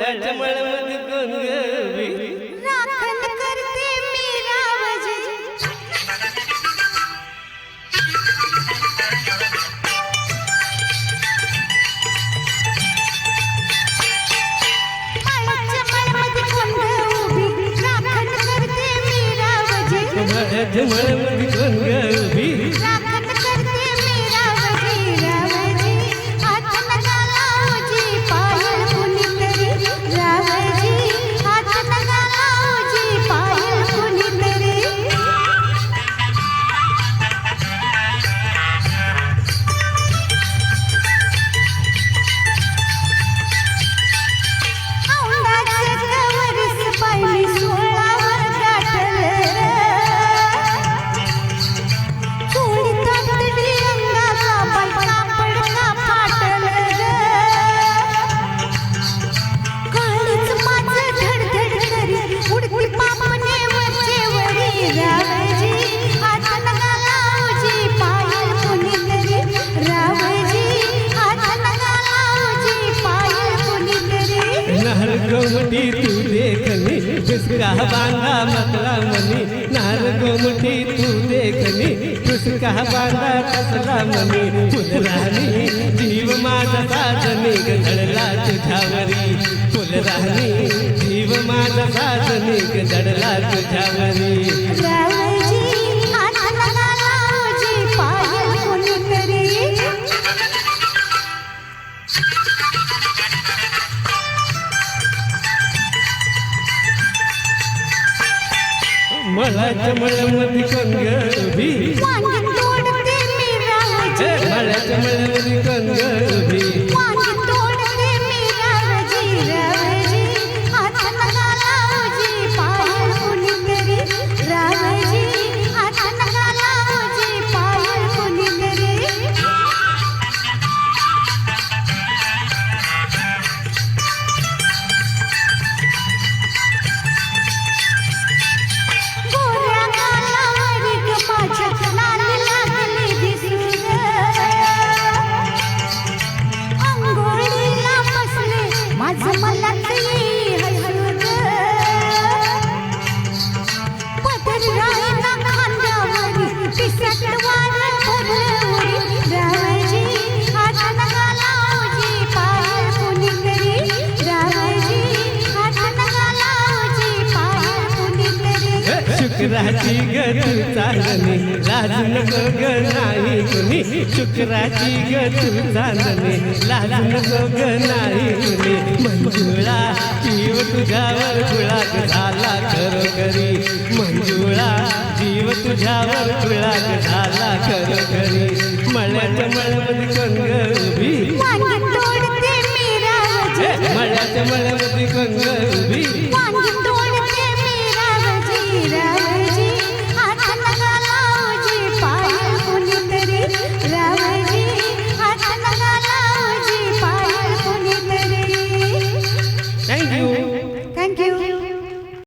मळ्याच्या मळ्यामध्ये कोण गवी राखण करते मी रावजी मळ्याच्या मळ्यामध्ये कोण गवी राखण करते मी रावजी रावजी हात नका लावजी पायल कुणीतरी रावजी हात नका लावजी पायल कुणीतरी औंधाचं कवरच पायली सोळावर गाठलं नार गोमटी तू देखनी उसका बांधा मतला मनी नार गोमटी तू देखनी उसका बांधा कसला मनी फुलराणी जीव माझा साजनी गडला तुझ्यावरी फुलराणी जीव माझा साजनी गडला तुझ्यावरी रावजी हात नका लावजी पायल कुणीतरी मळ्याच्या मळ्यामध्ये कोण गवी वांगी तोडते मी रावजी मळ्याच्या मळ्यामध्ये कोण गवी वांगी तोडते मी रावजी रावजी हात नका लावजी पायल कुणीतरी रावजी हात नका लावजी पायल कुणीतरी गोऱ्या गालावरी ग माझ्या लाल लागली दिसून अंघोळीला बसले माझं मनात येई हसून पदर राहीना खांद्यावरी पिसट वार भरलं उरी रावजी हात नका लावजी पायल कुणीतरी रावजी हात नका लावजी पायल कुणीतरी शुक्राची ग तू चांदणी लाज नको ग नाही कुणी शुक्राची ग तू चांदणी लाज नको ग नाही कुणी मंजुळा जीव तुझ्यावर गुळाक झाला खरोखरी मंजुळा जीव तुझ्यावर गुळाक झाला खरोखरी मळ्याच्या मळ्यामध्ये कोण गवी वांगी तोडते मी रावजी मळ्याच्या मळ्यामध्ये कोण गवी